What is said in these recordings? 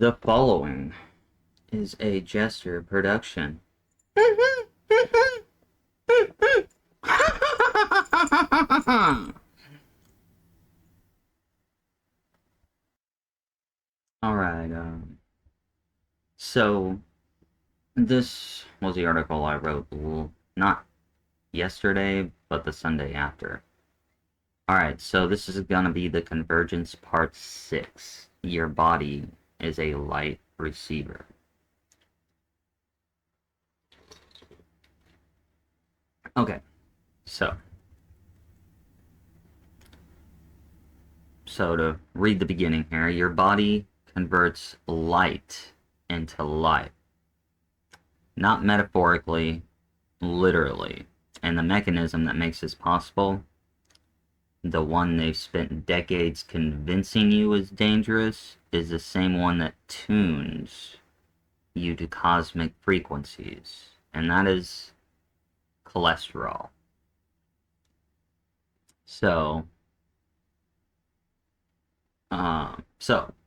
The following is a gesture production. Alright, so this was the article I wrote, not yesterday, but the Sunday after. Alright, so this is gonna be the Convergence Part 6. Your body is a light receiver. Okay, so to read the beginning here, your body converts light into life. Not metaphorically, literally. And the mechanism that makes this possible, the one they've spent decades convincing you is dangerous, is the same one that tunes you to cosmic frequencies. And that is cholesterol. So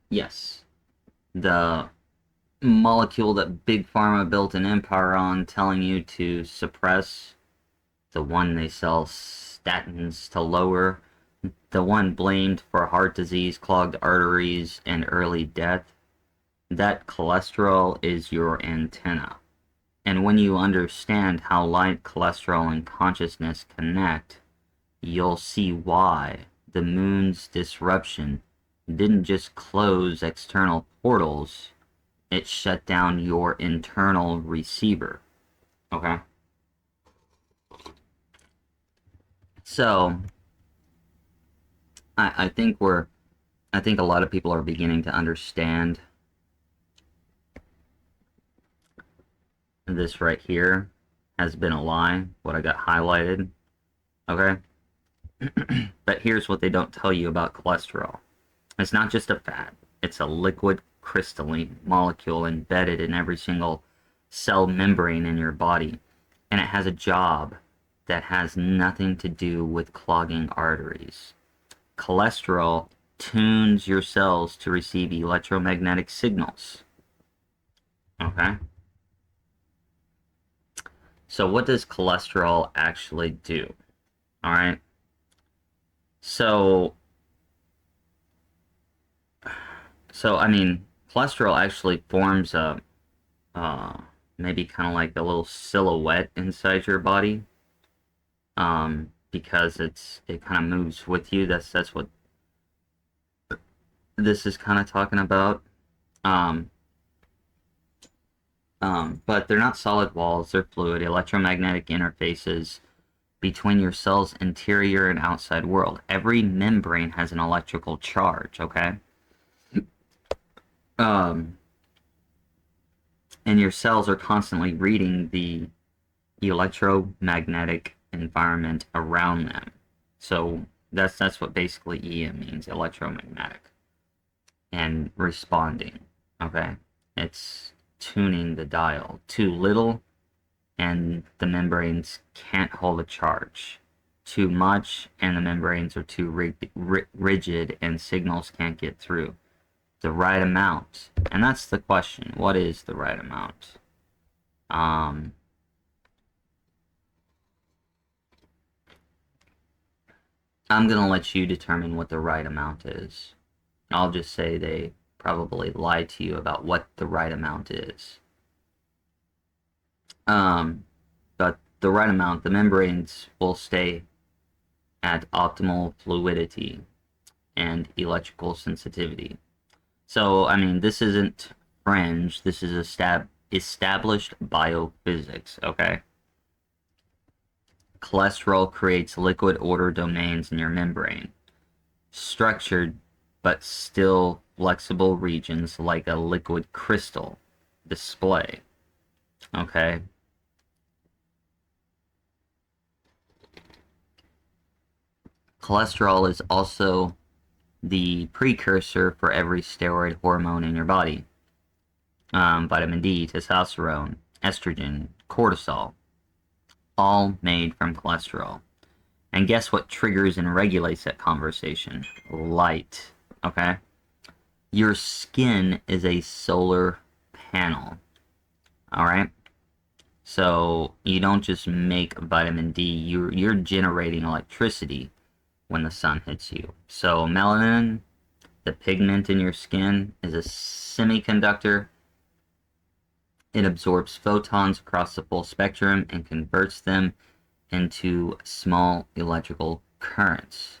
yes, the molecule that Big Pharma built an empire on, telling you to suppress, the one they sell statins to lower, the one blamed for heart disease, clogged arteries, and early death, that cholesterol is your antenna. And when you understand how light, cholesterol, and consciousness connect, you'll see why the moon's disruption didn't just close external portals, it shut down your internal receiver. Okay? So, I think a lot of people are beginning to understand this right here has been a lie, what I got highlighted. Okay? But here's what they don't tell you about cholesterol. It's not just a fat. It's a liquid crystalline molecule embedded in every single cell membrane in your body. And it has a job that has nothing to do with clogging arteries. Cholesterol tunes your cells to receive electromagnetic signals. Okay? So what does cholesterol actually do? Alright? So, I mean, cholesterol actually forms a, maybe kind of like a little silhouette inside your body, because it kind of moves with you. That's what this is kind of talking about. But they're not solid walls, they're fluid, electromagnetic interfaces between your cell's interior and outside world. Every membrane has an electrical charge, okay? And your cells are constantly reading the electromagnetic environment around them. So that's what basically EM means, electromagnetic. And responding, okay? It's tuning the dial. Too little, and the membranes can't hold a charge. Too much, and the membranes are too rigid, and signals can't get through. The right amount, and that's the question. What is the right amount? I'm gonna let you determine what the right amount is. I'll just say they probably lie to you about what the right amount is. But the right amount, the membranes will stay at optimal fluidity and electrical sensitivity. So, I mean, this isn't fringe, this is established biophysics, okay? Cholesterol creates liquid order domains in your membrane, structured but still flexible regions like a liquid crystal display, okay? Cholesterol is also the precursor for every steroid hormone in your body. Vitamin D, testosterone, estrogen, cortisol, all made from cholesterol. And guess what triggers and regulates that conversation? Light, okay? Your skin is a solar panel. All right. So you don't just make vitamin D, you're generating electricity when the sun hits you. So melanin, the pigment in your skin, is a semiconductor. It absorbs photons across the full spectrum and converts them into small electrical currents.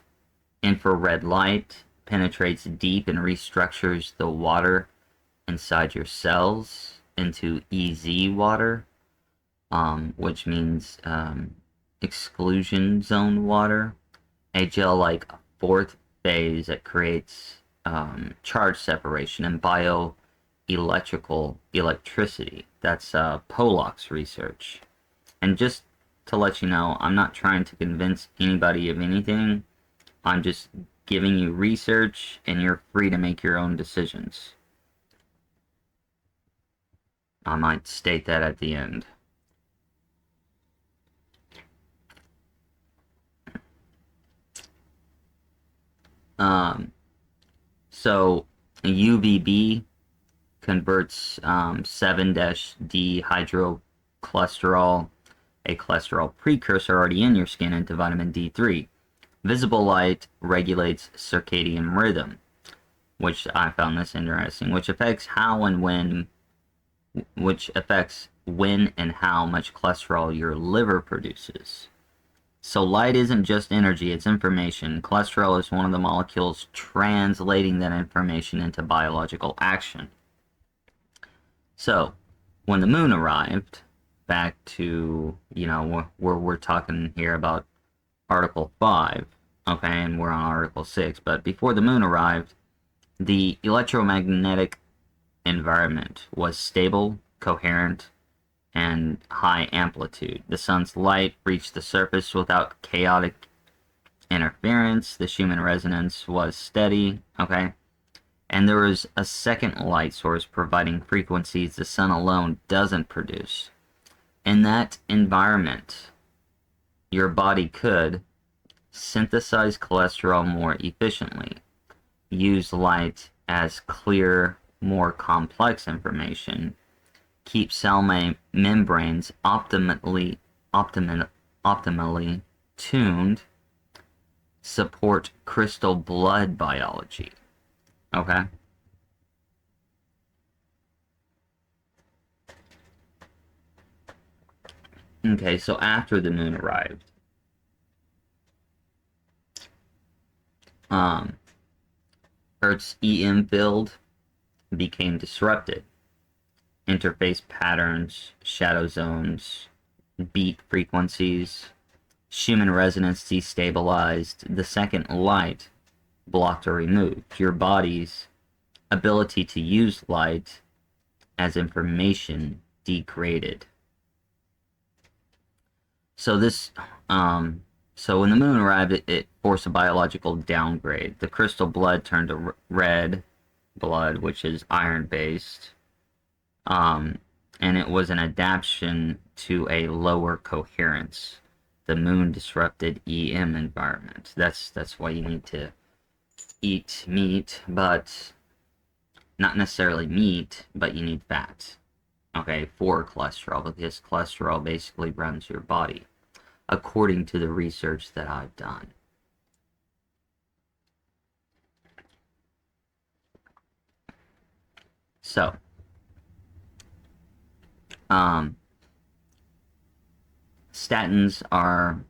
Infrared light penetrates deep and restructures the water inside your cells into EZ water, which means exclusion zone water, a gel-like fourth phase that creates charge separation and bioelectrical electricity. That's Pollock's research. And just to let you know, I'm not trying to convince anybody of anything. I'm just giving you research, and you're free to make your own decisions. I might state that at the end. So UVB converts 7-D-hydrocholesterol, a cholesterol precursor already in your skin, into vitamin D3. Visible light regulates circadian rhythm, which I found this interesting, which affects when and how much cholesterol your liver produces. So light isn't just energy, it's information. Cholesterol is one of the molecules translating that information into biological action. So, when the moon arrived, back to, where we're talking here about Article 5, okay, and we're on Article 6, but before the moon arrived, the electromagnetic environment was stable, coherent, and high amplitude. The sun's light reached the surface without chaotic interference. The Schumann resonance was steady, okay? And there was a second light source providing frequencies the sun alone doesn't produce. In that environment, your body could synthesize cholesterol more efficiently, use light as clear, more complex information, keep cell membranes optimally tuned, support crystal blood biology. Okay? Okay, so after the moon arrived, Earth's EM field became disrupted. Interface patterns, shadow zones, beat frequencies, Schumann resonance destabilized, the second light blocked or removed. Your body's ability to use light as information degraded. So so when the moon arrived, it forced a biological downgrade. The crystal blood turned to red blood, which is iron-based. And it was an adaptation to a lower coherence. The moon disrupted EM environment. That's why you need to eat meat, but not necessarily meat, but you need fat, okay, for cholesterol, because cholesterol basically runs your body, according to the research that I've done. So, statins are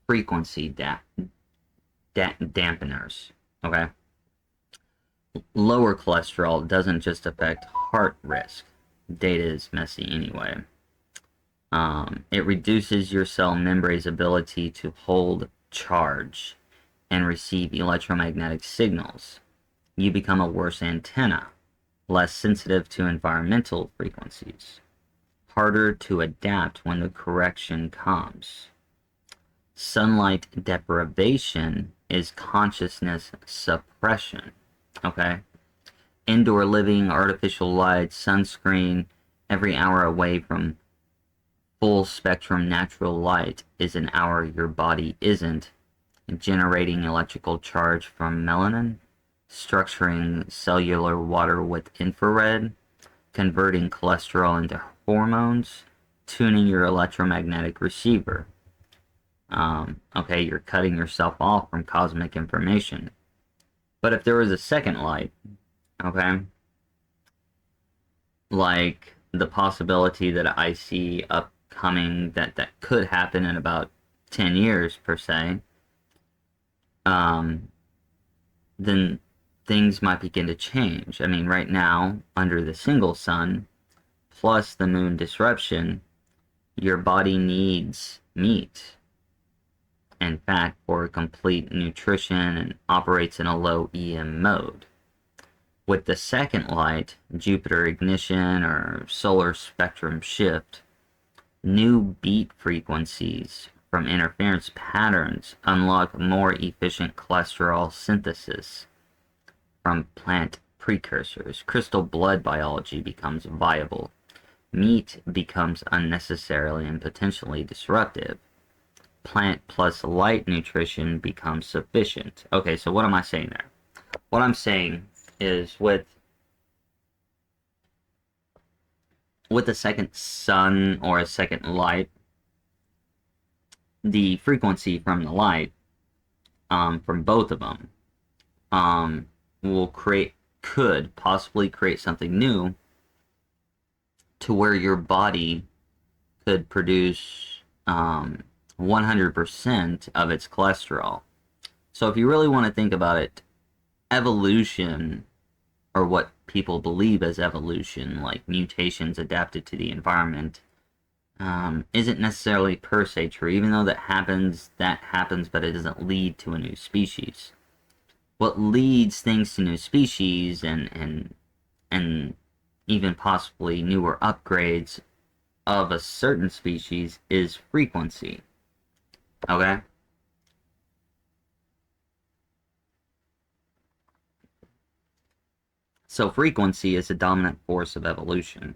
frequency dampeners, okay? Lower cholesterol doesn't just affect heart risk. Data is messy anyway. It reduces your cell membrane's ability to hold charge and receive electromagnetic signals. You become a worse antenna, less sensitive to environmental frequencies, harder to adapt when the correction comes. Sunlight deprivation is consciousness suppression, okay? Indoor living, artificial light, sunscreen, every hour away from full spectrum natural light is an hour your body isn't generating electrical charge from melanin, structuring cellular water with infrared, converting cholesterol into hormones, tuning your electromagnetic receiver. Okay, you're cutting yourself off from cosmic information. But if there was a second light, okay, like the possibility that I see upcoming that could happen in about 10 years per se, um, then things might begin to change. I mean, right now, under the single sun, plus the moon disruption, your body needs meat. In fact, for complete nutrition and operates in a low EM mode. With the second light, Jupiter ignition or solar spectrum shift, new beat frequencies from interference patterns unlock more efficient cholesterol synthesis from plant precursors. Crystal blood biology becomes viable. Meat becomes unnecessarily and potentially disruptive. Plant plus light nutrition becomes sufficient. Okay, so what am I saying there? What I'm saying is with a second sun or a second light, the frequency from the light, from both of them, could possibly create something new to where your body could produce 100% of its cholesterol. So if you really want to think about it, evolution, or what people believe as evolution, like mutations adapted to the environment, isn't necessarily per se true. Even though that happens, but it doesn't lead to a new species. What leads things to new species and even possibly newer upgrades of a certain species is frequency. Okay? So frequency is a dominant force of evolution,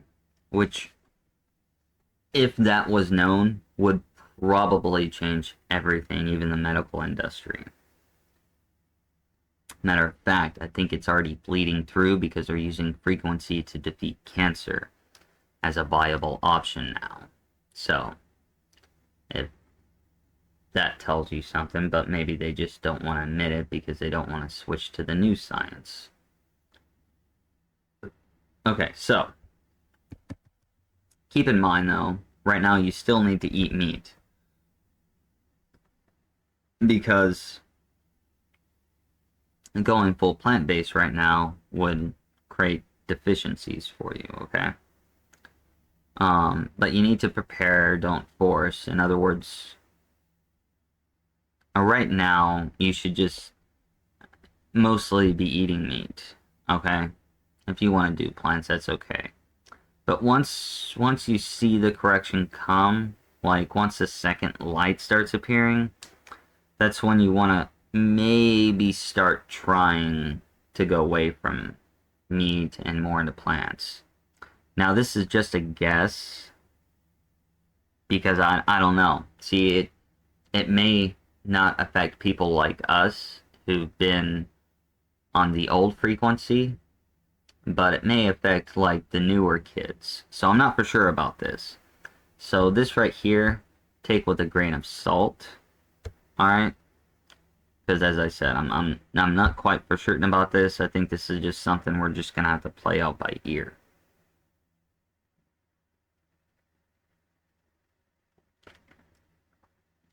which, if that was known, would probably change everything, even the medical industry. Matter of fact, I think it's already bleeding through because they're using frequency to defeat cancer as a viable option now. So, if that tells you something, but maybe they just don't want to admit it because they don't want to switch to the new science. Okay, so keep in mind though, right now you still need to eat meat because going full plant-based right now would create deficiencies for you, okay? But you need to prepare, don't force. In other words, right now you should just mostly be eating meat, okay? If you want to do plants, that's okay. But once you see the correction come, like once the second light starts appearing, that's when you want to maybe start trying to go away from meat and more into plants. Now this is just a guess because I don't know. See, it may not affect people like us who've been on the old frequency, but it may affect like the newer kids. So I'm not for sure about this. So this right here, take with a grain of salt. All right, because as I said, I'm not quite for certain about this. I think this is just something we're just gonna have to play out by ear.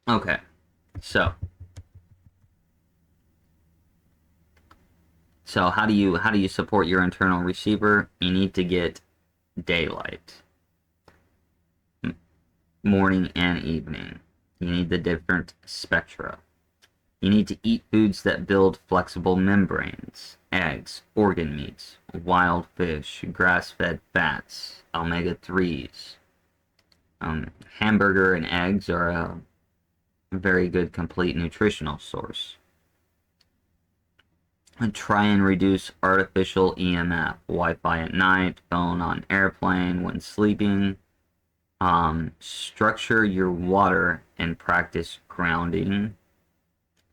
Okay, so how do you support your internal receiver? You need to get daylight, morning and evening. You need the different spectra. You need to eat foods that build flexible membranes, eggs, organ meats, wild fish, grass-fed fats, omega-3s. Hamburger and eggs are a very good complete nutritional source. And try and reduce artificial EMF, Wi-Fi at night, phone on airplane when sleeping. Structure your water and practice grounding.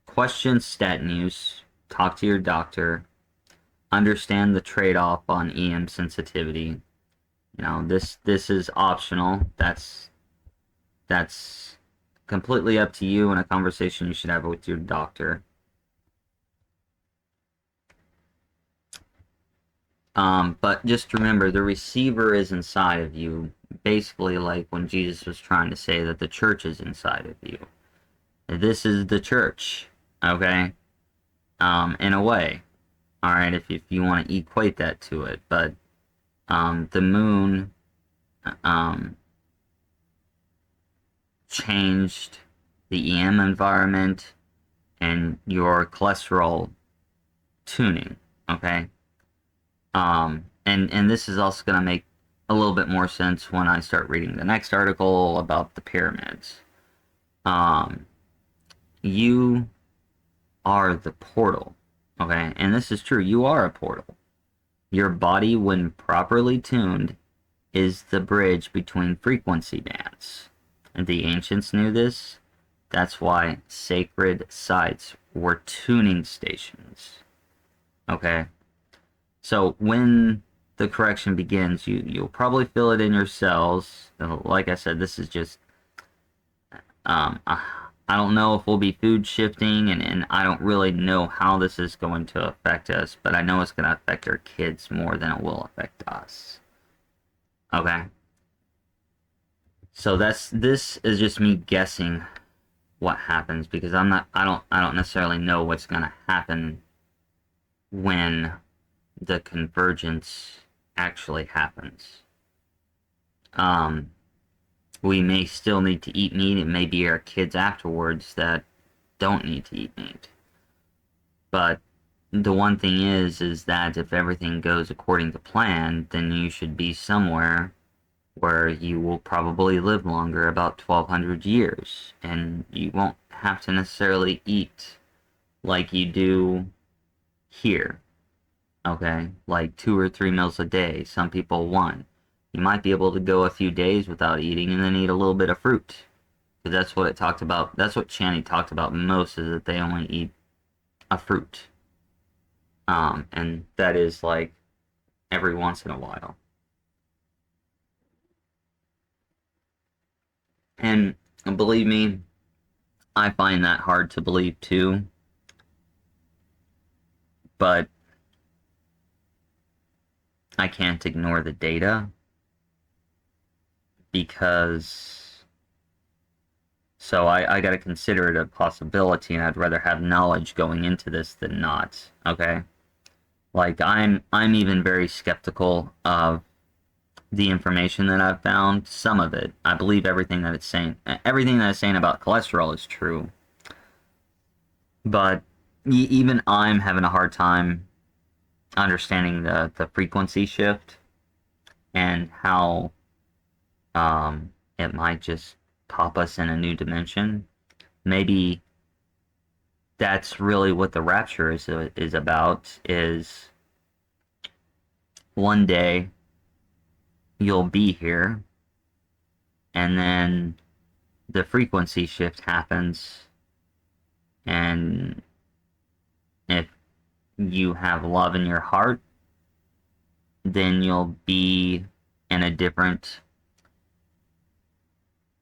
Question statin use. Talk to your doctor. understand the trade-off on EM sensitivity. This is optional. That's completely up to you, and a conversation you should have with your doctor. But just remember, the receiver is inside of you, basically like when Jesus was trying to say that the church is inside of you. This is the church, okay? In a way, all right, if you want to equate that to it. But the moon um, changed the EM environment and your cholesterol tuning, okay? And this is also going to make a little bit more sense when I start reading the next article about the pyramids. You are the portal, okay? And this is true. You are a portal. Your body, when properly tuned, is the bridge between frequency bands. And the ancients knew this. That's why sacred sites were tuning stations. Okay? So when the correction begins, you'll probably feel it in your cells. Like I said, this is just I don't know if we'll be food shifting, and I don't really know how this is going to affect us, but I know it's going to affect our kids more than it will affect us. Okay? So this is just me guessing what happens, because I don't necessarily know what's going to happen when the convergence actually happens. We may still need to eat meat. It may be our kids afterwards that don't need to eat meat. But the one thing is that if everything goes according to plan, then you should be somewhere where you will probably live longer, about 1,200 years, and you won't have to necessarily eat like you do here, okay? Like 2 or 3 meals a day. Some people 1. You might be able to go a few days without eating and then eat a little bit of fruit. Because that's what it talked about. That's what Channy talked about most, is that they only eat a fruit. And that is like every once in a while. And believe me, I find that hard to believe too. But I can't ignore the data, because so I gotta consider it a possibility, and I'd rather have knowledge going into this than not, okay? Like I'm even very skeptical of the information that I've found. Some of it, I believe everything that it's saying. Everything that it's saying about cholesterol is true. But even I'm having a hard time understanding the frequency shift and how it might just pop us in a new dimension. Maybe that's really what the rapture is about, is one day you'll be here, and then the frequency shift happens, and if you have love in your heart, then you'll be in a different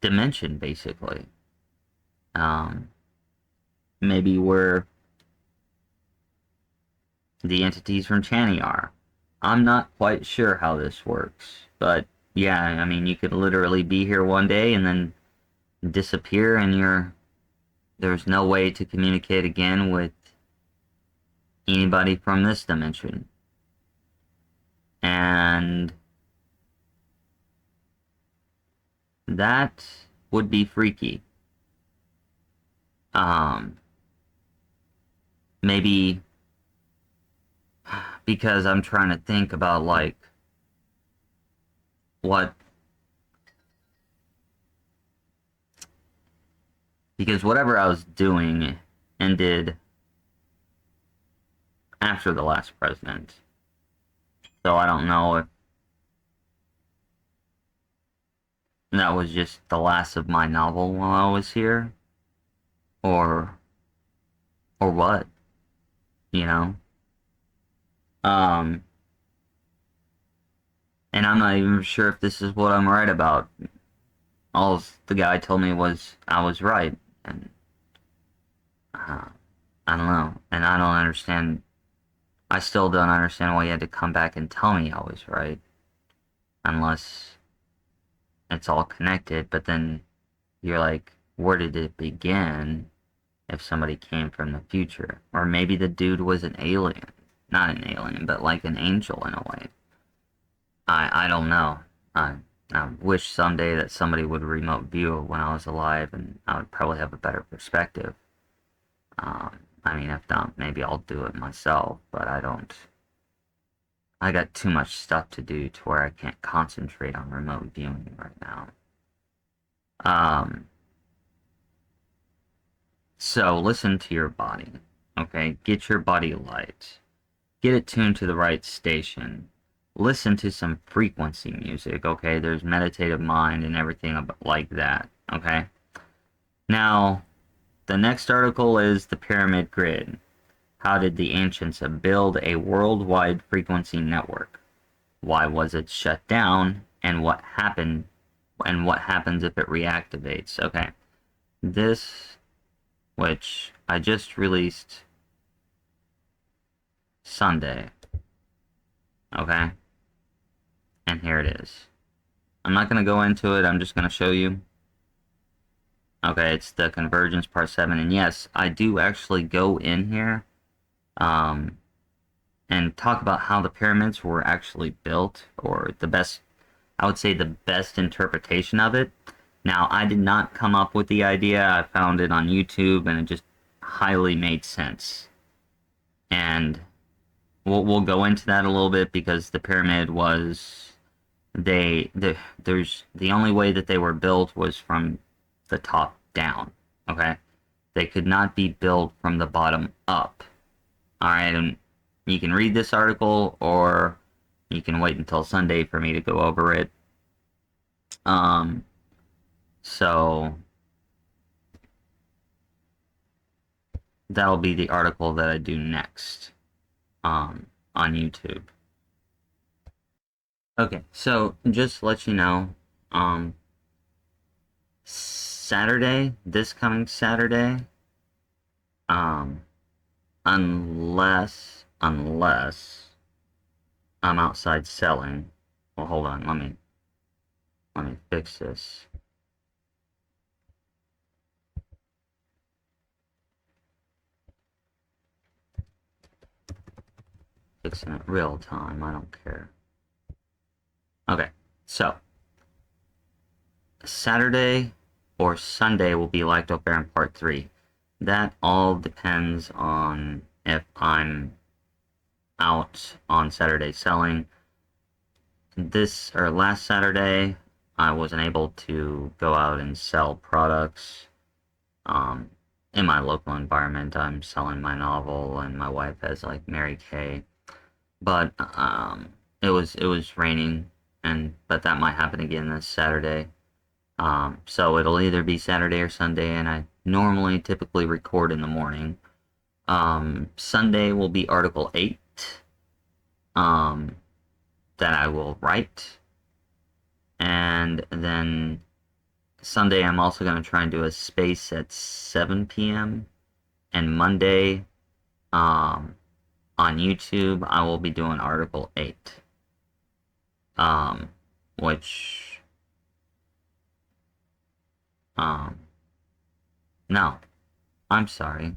dimension, basically. Maybe where the entities from Channy are. I'm not quite sure how this works, but yeah, I mean, you could literally be here one day and then disappear, and there's no way to communicate again with anybody from this dimension. And that would be freaky. Maybe because I'm trying to think about like what, because whatever I was doing ended after the last president. So I don't know if that was just the last of my novel while I was here, or what, you know? Um, and I'm not even sure if this is what I'm right about. All the guy told me was I was right, and uh, I don't know, and I don't understand. I still don't understand why he had to come back and tell me I was right, unless it's all connected. But then you're like, where did it begin? If somebody came from the future, or maybe the dude was an alien, not an alien, but like an angel in a way. I don't know. I I wish someday that somebody would remote view when I was alive, and I would probably have a better perspective. I mean, if not, maybe I'll do it myself, but I don't. I got too much stuff to do to where I can't concentrate on remote viewing right now. Um, so listen to your body, okay? Get your body light. Get it tuned to the right station. Listen to some frequency music, okay? There's meditative mind and everything like that, okay? Now, the next article is the pyramid grid. How did the ancients build a worldwide frequency network? Why was it shut down? And what happened? And what happens if it reactivates? Okay, this, which I just released Sunday, okay, and here it is. I'm not going to go into it, I'm just going to show you. Okay, it's the Convergence Part 7, and yes, I do actually go in here, um, and talk about how the pyramids were actually built, or the best, I would say the best interpretation of it. Now, I did not come up with the idea. I found it on YouTube, and it just highly made sense. And we'll go into that a little bit because the pyramid was there's the only way that they were built was from the top down. Okay, they could not be built from the bottom up. All right, and you can read this article, or you can wait until Sunday for me to go over it. Um, so that'll be the article that I do next, on YouTube. Okay, so just to let you know, Saturday, this coming Saturday, um, unless I'm outside selling. Well, hold on, let me fix this. Fixing it real time, I don't care. Okay, so Saturday or Sunday will be Like Dope Baron Part 3. That all depends on if I'm out on Saturday selling. This, or last Saturday, I wasn't able to go out and sell products. Um, in my local environment, I'm selling my novel, and my wife has like Mary Kay. But it was raining, but that might happen again this Saturday. So it'll either be Saturday or Sunday, and I normally typically record in the morning. Sunday will be Article 8, um, that I will write. And then Sunday, I'm also going to try and do a space at 7 p.m. And Monday, on YouTube, I will be doing Article 8. Which, no, I'm sorry.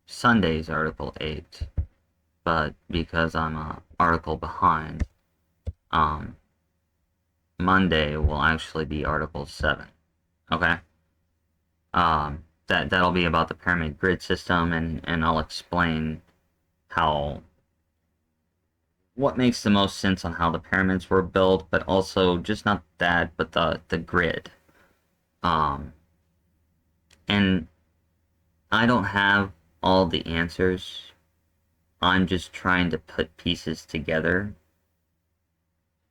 Sunday's Article 8, but because I'm a article behind, Monday will actually be Article 7. Okay? That'll be about the pyramid grid system, and I'll explain how what makes the most sense on how the pyramids were built, but also just not that, but the grid. Um, and I don't have all the answers. I'm just trying to put pieces together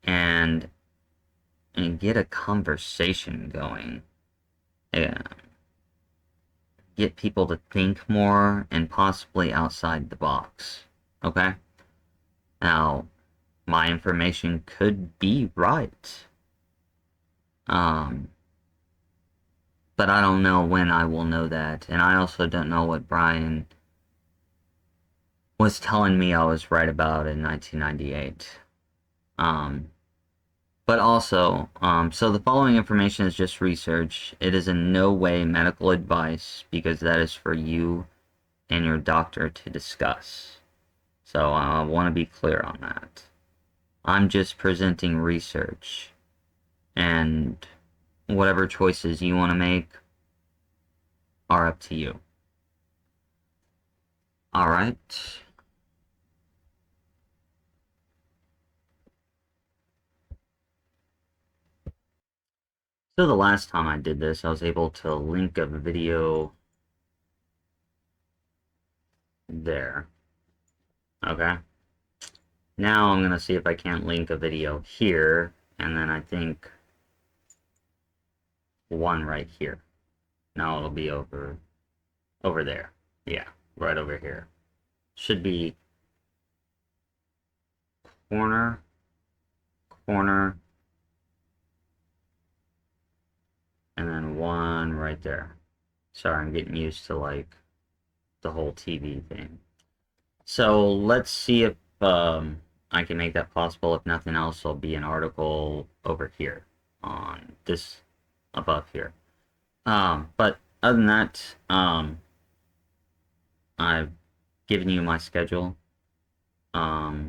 and get a conversation going. Yeah. get people to think more and possibly outside the box. Okay? Now, my information could be right. Um, but I don't know when I will know that. And I also don't know what Brian was telling me I was right about in 1998. Um, but also, so the following information is just research. It is in no way medical advice because that is for you and your doctor to discuss. So I want to be clear on that. I'm just presenting research, and whatever choices you want to make are up to you. All right. So the last time I did this, I was able to link a video there. Okay. Now I'm going to see if I can't link a video here, and then I think one right here. Now it'll be over there. Yeah, right over here. Should be corner, corner, and then one right there. Sorry, I'm getting used to like the whole TV thing. So let's see if I can make that possible. If nothing else, there'll be an article over here on this above here. But other than that, I've given you my schedule. I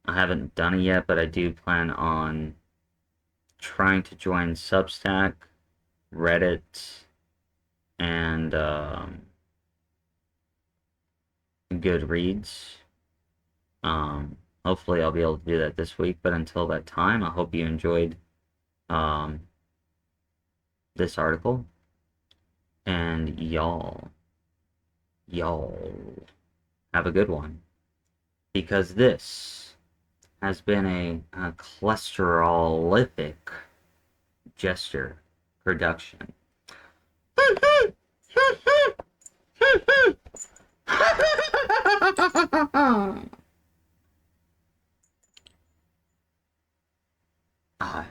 haven't done it yet, but I do plan on trying to join Substack, Reddit, and Goodreads. Hopefully I'll be able to do that this week, but until that time, I hope you enjoyed um, this article. And y'all have a good one. Because this has been a cholesterolific gesture production. I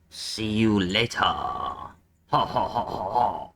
see you later. Ha ha ha ha ha.